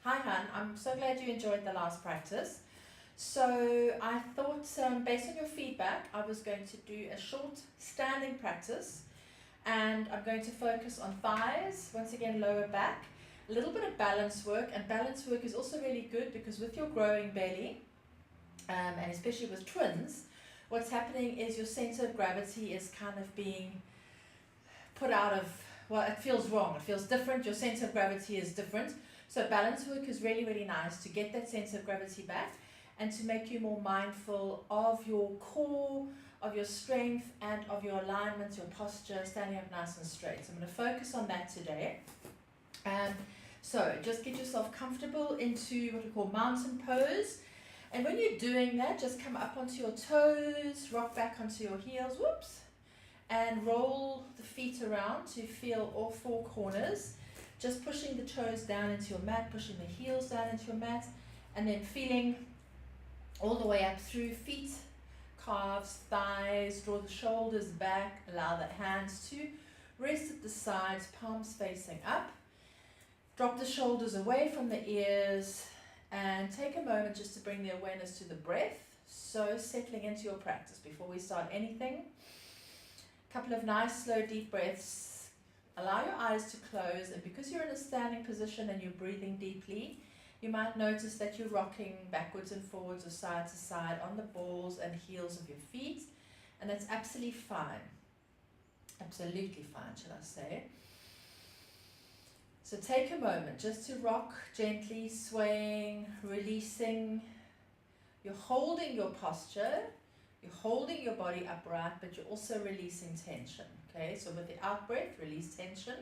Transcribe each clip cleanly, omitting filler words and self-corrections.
Hi, Han. I'm so glad you enjoyed the last practice. So I thought, based on your feedback, I was going to do a short standing practice, and I'm going to focus on thighs, once again lower back, a little bit of balance work, and balance work is also really good because with your growing belly, and especially with twins, what's happening is your center of gravity is kind of being put out of, well, it feels wrong, it feels different, your center of gravity is different. So balance work is really, really nice to get that sense of gravity back and to make you more mindful of your core, of your strength, and of your alignment, your posture, standing up nice and straight. So I'm going to focus on that today. So just get yourself comfortable into what we call mountain pose. And when you're doing that, just come up onto your toes, rock back onto your heels, whoops, and roll the feet around to feel all four corners. Just pushing the toes down into your mat, pushing the heels down into your mat, and then feeling all the way up through feet, calves, thighs. Draw the shoulders back, allow the hands to rest at the sides, palms facing up. Drop the shoulders away from the ears and take a moment just to bring the awareness to the breath. So settling into your practice before we start anything. A couple of nice slow deep breaths. Allow your eyes to close, and because you're in a standing position and you're breathing deeply, you might notice that you're rocking backwards and forwards or side to side on the balls and heels of your feet, and that's absolutely fine. Absolutely fine, shall I say. So take a moment just to rock gently, swaying, releasing. You're holding your posture, you're holding your body upright, but you're also releasing tension. Okay, so with the out breath, release tension.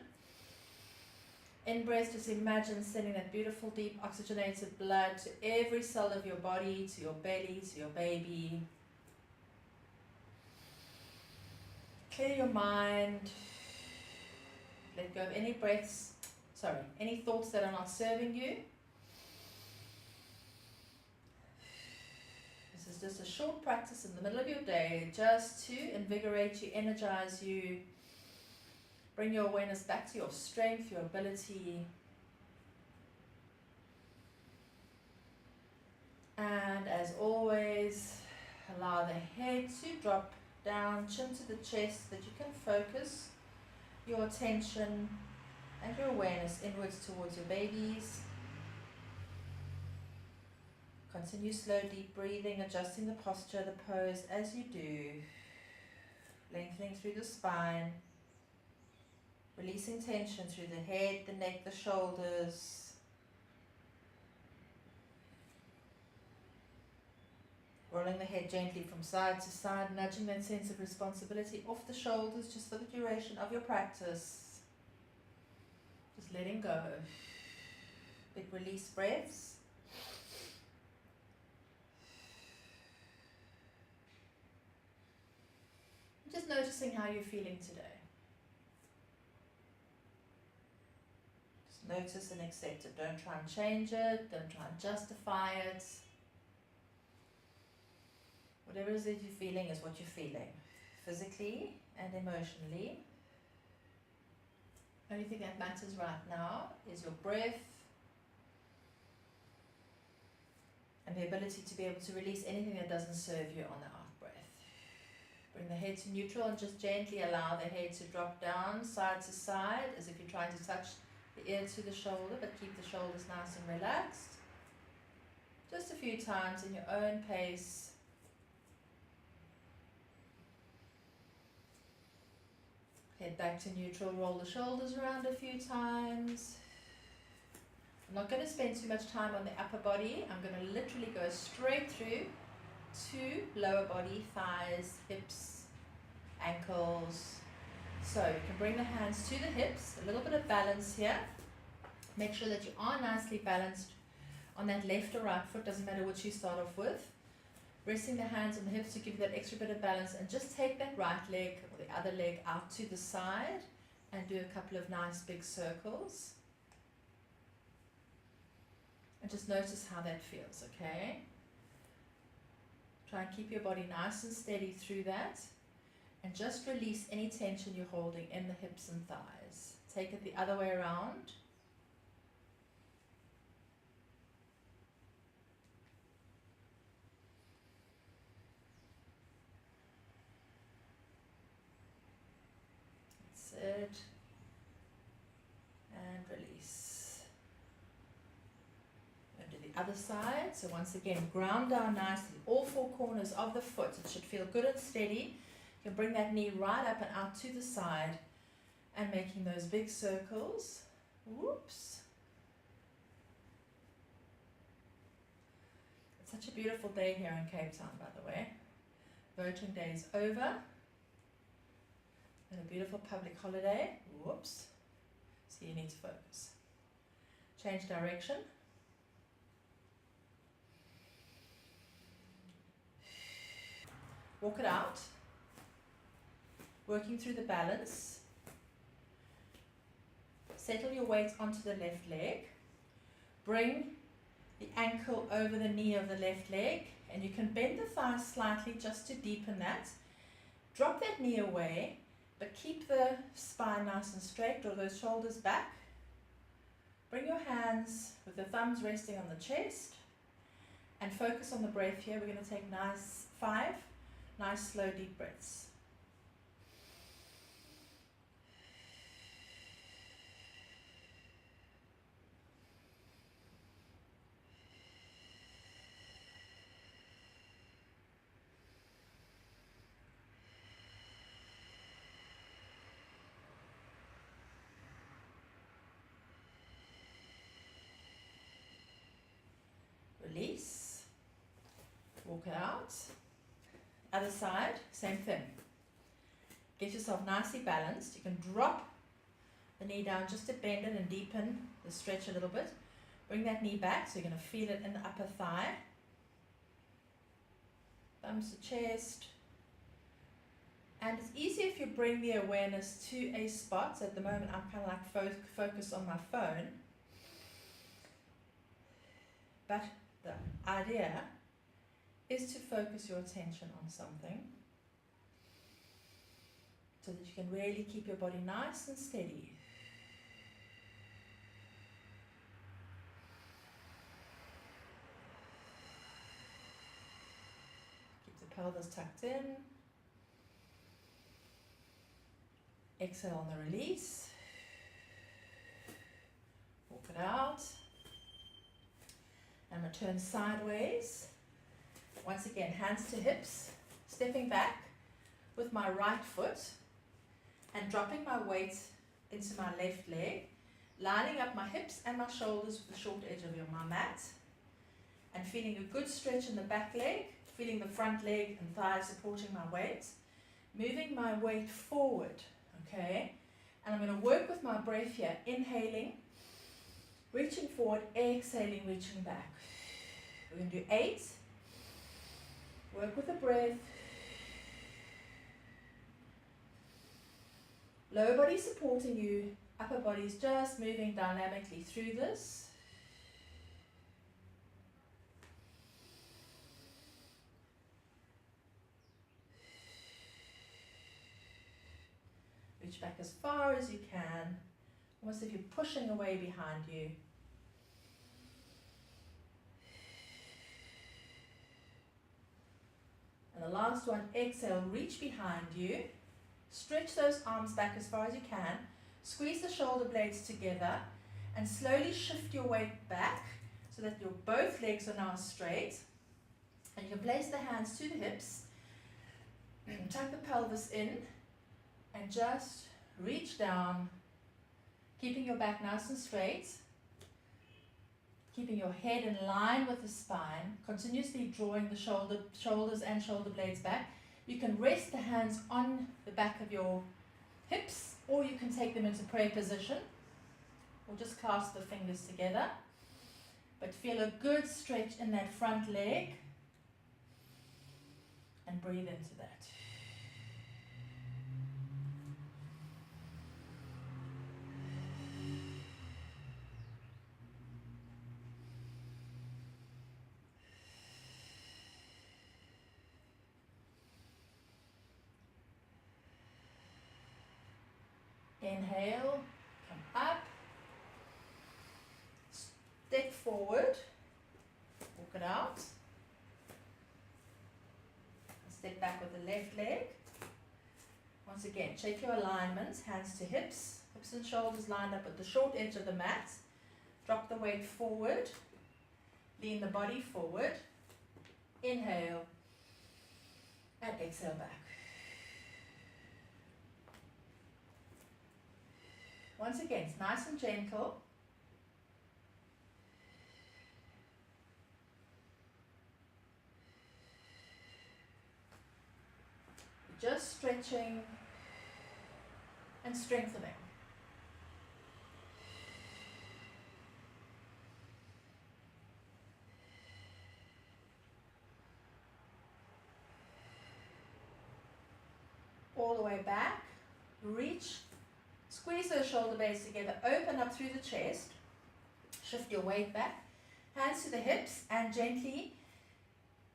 In breath, just imagine sending that beautiful, deep, oxygenated blood to every cell of your body, to your belly, to your baby. Clear your mind. Let go of any any thoughts that are not serving you. This is just a short practice in the middle of your day, just to invigorate you, energize you, bring your awareness back to your strength, your ability. And as always, allow the head to drop down, chin to the chest, so that you can focus your attention and your awareness inwards towards your babies. Continue slow, deep breathing, adjusting the posture, the pose as you do. Lengthening through the spine. Releasing tension through the head, the neck, the shoulders. Rolling the head gently from side to side, nudging that sense of responsibility off the shoulders just for the duration of your practice. Just letting go. Big release breaths. Just noticing how you're feeling today. Just notice and accept it. Don't try and change it. Don't try and justify it. Whatever it is that you're feeling is what you're feeling, physically and emotionally. The only thing that matters right now is your breath and the ability to be able to release anything that doesn't serve you on the out breath. Bring the head to neutral and just gently allow the head to drop down side to side as if you're trying to touch the ear to the shoulder, but keep the shoulders nice and relaxed. Just a few times in your own pace. Head back to neutral, roll the shoulders around a few times. I'm not going to spend too much time on the upper body. I'm going to literally go straight through to lower body, thighs, hips, ankles. So you can bring the hands to the hips, a little bit of balance here. Make sure that you are nicely balanced on that left or right foot, doesn't matter which you start off with. Resting the hands on the hips to give you that extra bit of balance, and just take that right leg or the other leg out to the side and do a couple of nice big circles. And just notice how that feels, okay? Try and keep your body nice and steady through that, and just release any tension you're holding in the hips and thighs. Take it the other way around. it. And release. And do the other side. So once again, ground down nicely, all four corners of the foot. It should feel good and steady. You can bring that knee right up and out to the side and making those big circles. Whoops. It's such a beautiful day here in Cape Town, by the way. Voting day is over. And a beautiful public holiday. Whoops. So you need to focus. Change direction. Walk it out. Working through the balance. Settle your weight onto the left leg. Bring the ankle over the knee of the left leg, and you can bend the thigh slightly just to deepen that. Drop that knee away, but keep the spine nice and straight. Draw those shoulders back. Bring your hands with the thumbs resting on the chest and focus on the breath here. We're going to take 5 nice slow deep breaths. Release, walk it out, other side, same thing. Get yourself nicely balanced. You can drop the knee down just to bend it and deepen the stretch a little bit. Bring that knee back, so you're going to feel it in the upper thigh. Thumbs to chest. And it's easy if you bring the awareness to a spot. So at the moment I'm kind of like focus on my phone. But the idea is to focus your attention on something so that you can really keep your body nice and steady. Keep the pelvis tucked in. Exhale on the release. Walk it out. And return sideways. Once again, hands to hips, stepping back with my right foot and dropping my weight into my left leg, lining up my hips and my shoulders with the short edge of my mat, and feeling a good stretch in the back leg, feeling the front leg and thighs supporting my weight, moving my weight forward, okay? And I'm going to work with my breath here, inhaling, reaching forward, exhaling, reaching back. We're going to do 8. Work with the breath. Lower body supporting you, upper body's just moving dynamically through this. Reach back as far as you can, almost if you're pushing away behind you. And the last one, exhale, reach behind you. Stretch those arms back as far as you can. Squeeze the shoulder blades together and slowly shift your weight back so that your both legs are now straight. And you can place the hands to the hips, tuck the pelvis in, and just reach down, keeping your back nice and straight, keeping your head in line with the spine, continuously drawing the shoulders and shoulder blades back. You can rest the hands on the back of your hips, or you can take them into prayer position, or just clasp the fingers together. But feel a good stretch in that front leg, and breathe into that. Inhale, come up, step forward, walk it out, step back with the left leg. Once again, check your alignment, hands to hips, hips and shoulders lined up with the short edge of the mat. Drop the weight forward, lean the body forward, inhale, and exhale back. Once again, it's nice and gentle. Just stretching and strengthening. All the way back, reach, squeeze those shoulder blades together, open up through the chest, shift your weight back, hands to the hips, and gently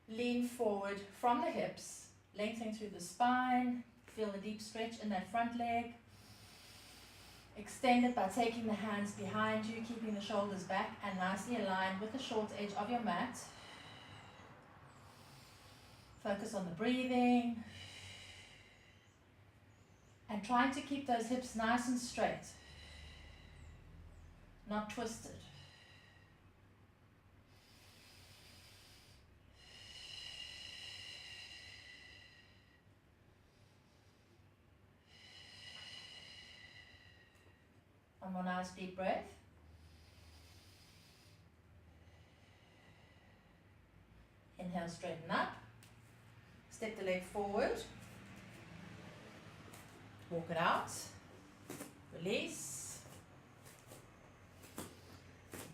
lean forward from the hips, lengthening through the spine, feel the deep stretch in that front leg. Extend it by taking the hands behind you, keeping the shoulders back and nicely aligned with the short edge of your mat. Focus on the breathing. And trying to keep those hips nice and straight, not twisted. One more nice deep breath. Inhale, straighten up. Step the leg forward. Walk it out, release.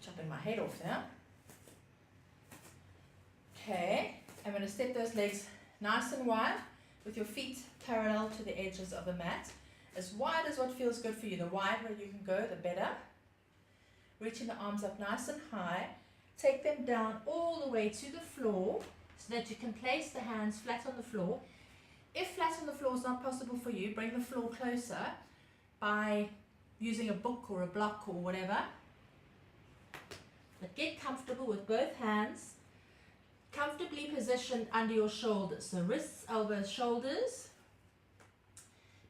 Chopping my head off now. Okay, I'm going to step those legs nice and wide with your feet parallel to the edges of the mat. As wide as what feels good for you. The wider you can go, the better. Reaching the arms up nice and high. Take them down all the way to the floor so that you can place the hands flat on the floor. If flat on the floor is not possible for you, bring the floor closer by using a book or a block or whatever. But get comfortable with both hands, comfortably positioned under your shoulders. So wrists, elbows, shoulders,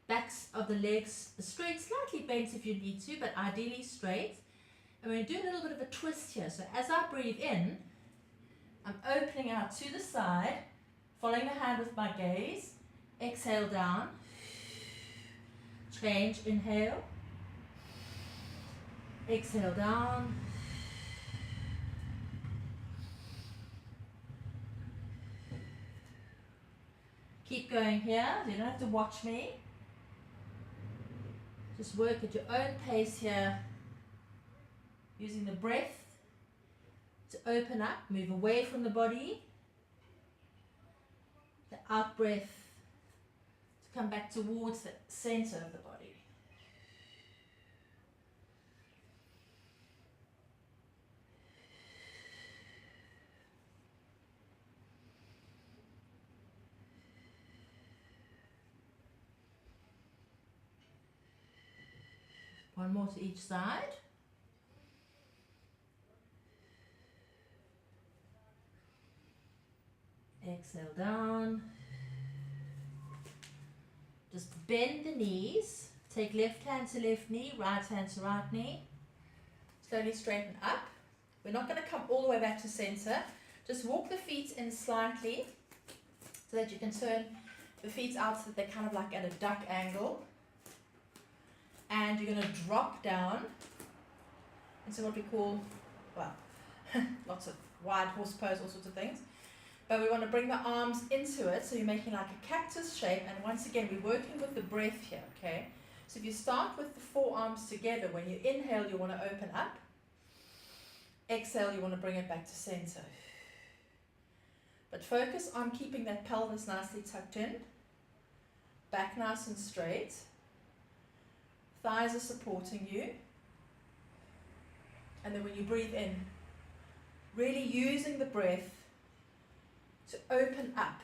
backs of the legs straight, slightly bent if you need to, but ideally straight. And we're going to do a little bit of a twist here. So as I breathe in, I'm opening out to the side, following the hand with my gaze. Exhale down, change, inhale, exhale down, keep going here, you don't have to watch me, just work at your own pace here, using the breath to open up, move away from the body, the out breath come back towards the center of the body. One more to each side. Exhale down. Just bend the knees. Take left hand to left knee, right hand to right knee. Slowly straighten up. We're not going to come all the way back to center. Just walk the feet in slightly so that you can turn the feet out so that they're kind of like at a duck angle. And you're going to drop down into what we call, well, lots of wide horse pose, all sorts of things. But we want to bring the arms into it, so you're making like a cactus shape. And once again, we're working with the breath here, okay? So if you start with the forearms together, when you inhale, you want to open up. Exhale, you want to bring it back to center. But focus on keeping that pelvis nicely tucked in. Back nice and straight. Thighs are supporting you. And then when you breathe in, really using the breath to open up,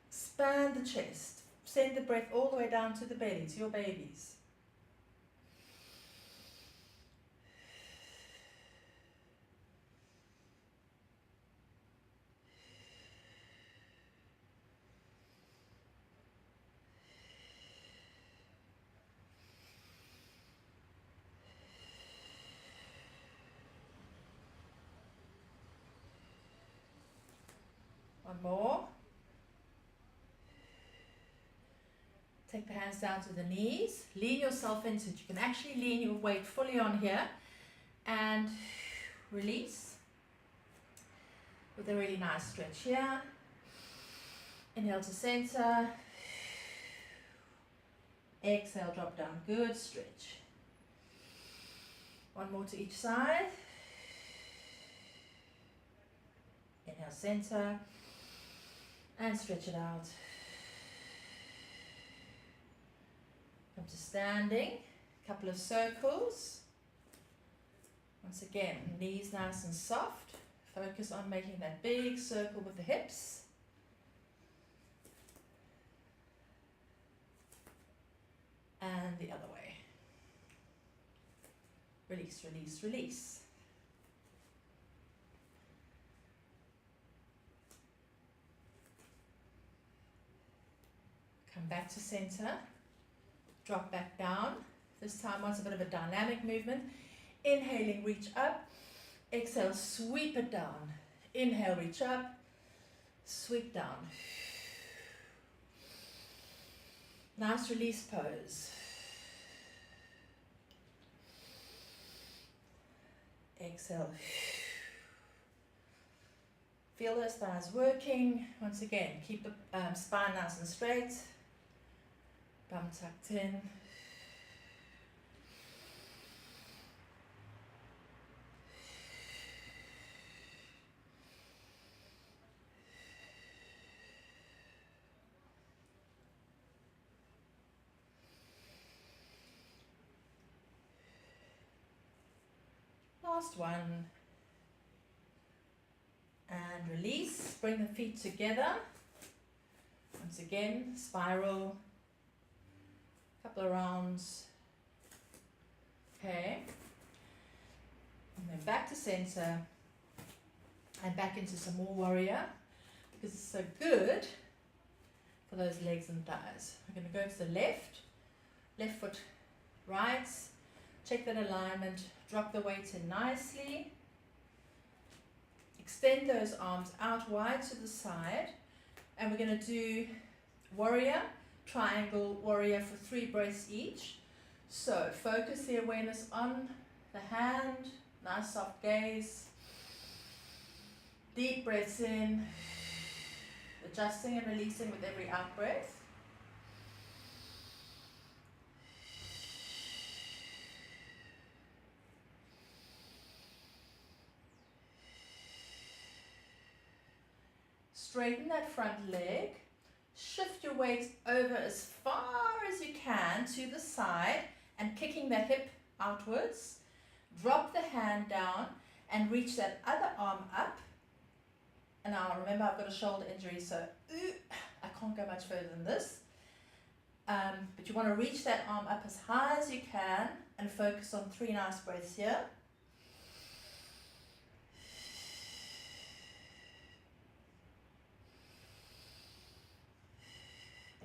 expand the chest, send the breath all the way down to the belly, to your babies. One more. Take the hands down to the knees. Lean yourself into it. You can actually lean your weight fully on here and release with a really nice stretch here. Inhale to center. Exhale, drop down. Good stretch. One more to each side. Inhale, center. And stretch it out. Come to standing. Couple of circles. Once again, knees nice and soft. Focus on making that big circle with the hips. And the other way. Release, release, release. Come back to center. Drop back down. This time wants a bit of a dynamic movement. Inhaling, reach up. Exhale, sweep it down. Inhale, reach up. Sweep down. Nice release pose. Exhale. Feel those thighs working. Once again, keep the spine nice and straight. Bum tucked in. Last one. And release. Bring the feet together. Once again, spiral. Couple of rounds. Okay. And then back to center. And back into some more warrior. Because it's so good for those legs and thighs. We're going to go to the left. Left foot right. Check that alignment. Drop the weight in nicely. Extend those arms out wide to the side. And we're going to do warrior, triangle, warrior for 3 breaths each. So focus the awareness on the hand. Nice soft gaze. Deep breaths in. Adjusting and releasing with every out breath. Straighten that front leg. Shift your weight over as far as you can to the side and kicking that hip outwards. Drop the hand down and reach that other arm up. And now remember, I've got a shoulder injury, so I can't go much further than this. But you want to reach that arm up as high as you can and focus on 3 nice breaths here.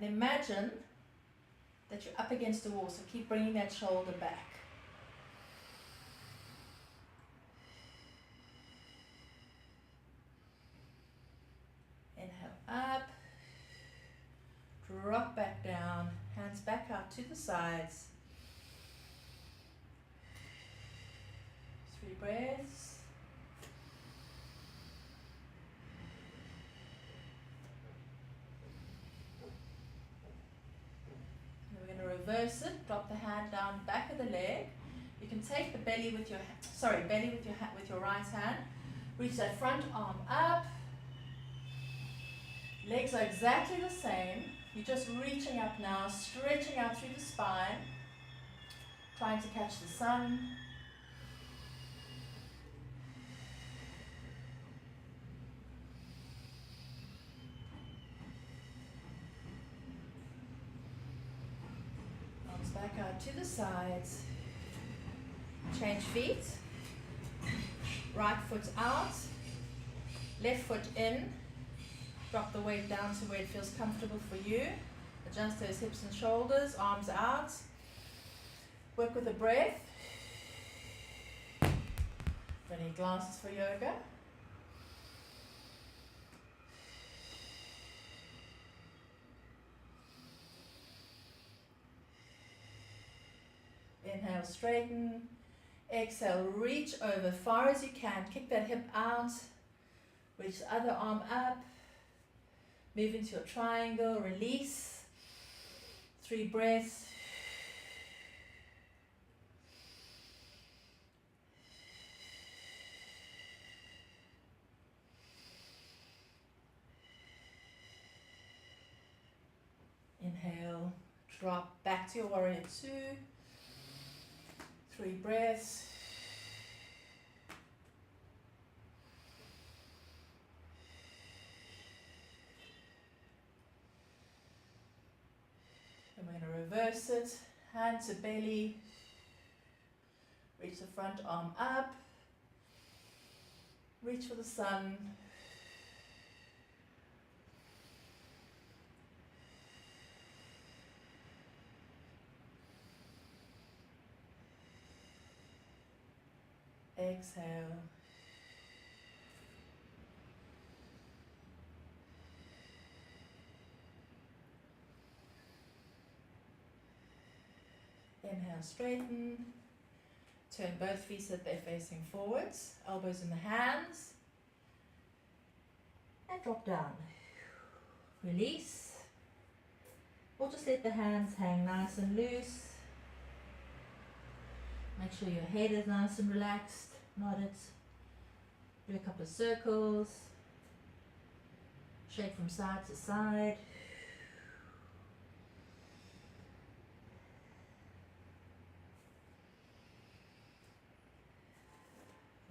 And imagine that you're up against the wall, so keep bringing that shoulder back. Inhale up, drop back down, hands back out to the sides. 3 breaths. Reverse it, drop the hand down back of the leg. You can take the belly with your with your right hand. Reach that front arm up. Legs are exactly the same. You're just reaching up now, stretching out through the spine, trying to catch the sun. Back out to the sides. Change feet. Right foot out. Left foot in. Drop the weight down to where it feels comfortable for you. Adjust those hips and shoulders. Arms out. Work with the breath. Don't need glasses for yoga. Inhale, straighten. Exhale, reach over far as you can. Kick that hip out. Reach the other arm up. Move into your triangle. Release. 3 breaths. Inhale, drop back to your warrior 2. 3 breaths. And we're going to reverse it. Hand to belly. Reach the front arm up. Reach for the sun. Exhale. Inhale, straighten. Turn both feet so that they're facing forwards. Elbows in the hands. And drop down. Release. Or just let the hands hang nice and loose. Make sure your head is nice and relaxed. Nod it. Do a couple of circles. Shake from side to side.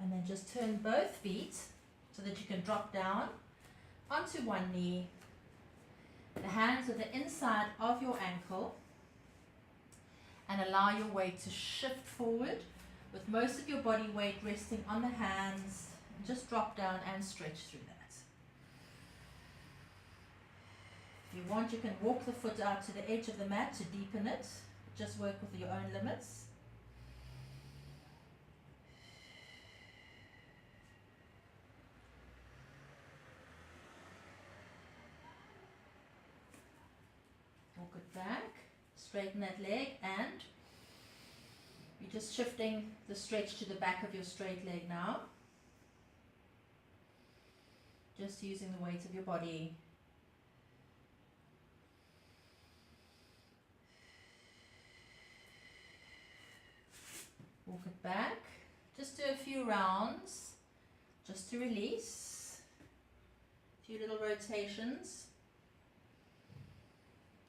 And then just turn both feet so that you can drop down onto one knee. The hands are the inside of your ankle. And allow your weight to shift forward with most of your body weight resting on the hands. And just drop down and stretch through that. If you want, you can walk the foot out to the edge of the mat to deepen it. Just work with your own limits. Walk it back. Straighten that leg, and you're just shifting the stretch to the back of your straight leg now. Just using the weight of your body. Walk it back. Just do a few rounds, just to release. A few little rotations.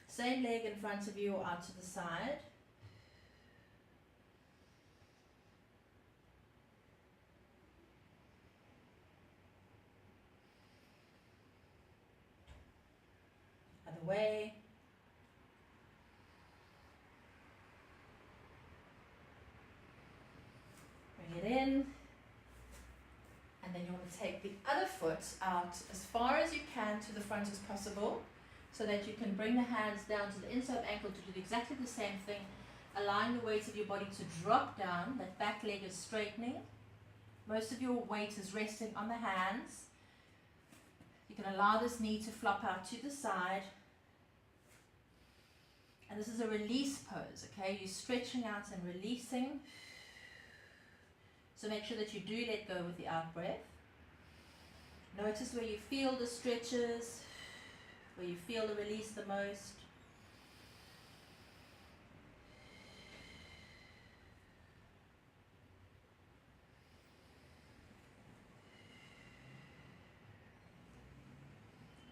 Same leg in front of you or out to the side. Other way. Bring it in. And then you want to take the other foot out as far as you can to the front as possible, so that you can bring the hands down to the inside of the ankle to do exactly the same thing, allowing the weight of your body to drop down. That back leg is straightening. Most of your weight is resting on the hands. You can allow this knee to flop out to the side. And this is a release pose, okay? You're stretching out and releasing. So make sure that you do let go with the out breath. Notice where you feel the stretches, where you feel the release the most.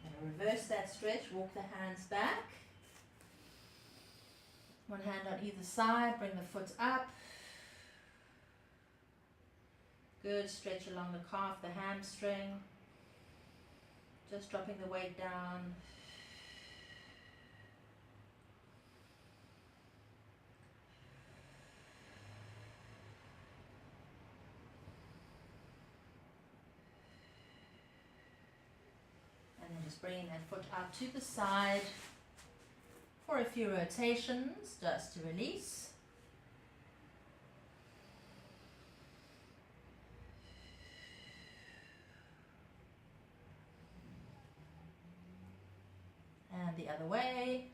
And reverse that stretch, walk the hands back. One hand on either side, bring the foot up. Good, stretch along the calf, the hamstring. Just dropping the weight down. And then just bringing that foot out to the side for a few rotations, just to release. And the other way.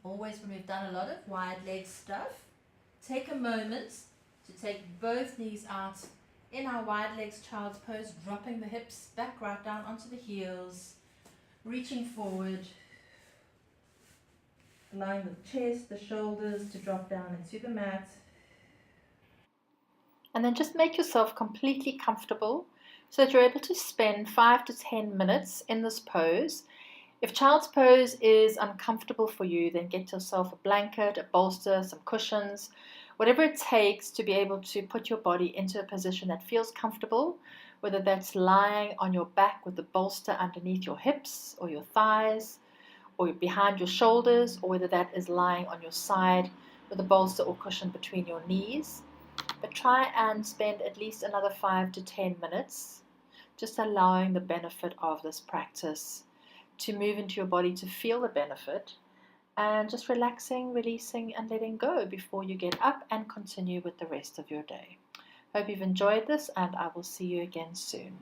always when we've done a lot of wide leg stuff, take a moment to take both knees out in our wide legs child's pose, dropping the hips back right down onto the heels, reaching forward, allowing the chest, the shoulders to drop down into the mat. And then just make yourself completely comfortable so that you're able to spend 5 to 10 minutes in this pose. If child's pose is uncomfortable for you, then get yourself a blanket, a bolster, some cushions, whatever it takes to be able to put your body into a position that feels comfortable, whether that's lying on your back with the bolster underneath your hips or your thighs or behind your shoulders, or whether that is lying on your side with a bolster or cushion between your knees. But try and spend at least another 5 to 10 minutes just allowing the benefit of this practice to move into your body, to feel the benefit, and just relaxing, releasing, and letting go before you get up and continue with the rest of your day. Hope you've enjoyed this, and I will see you again soon.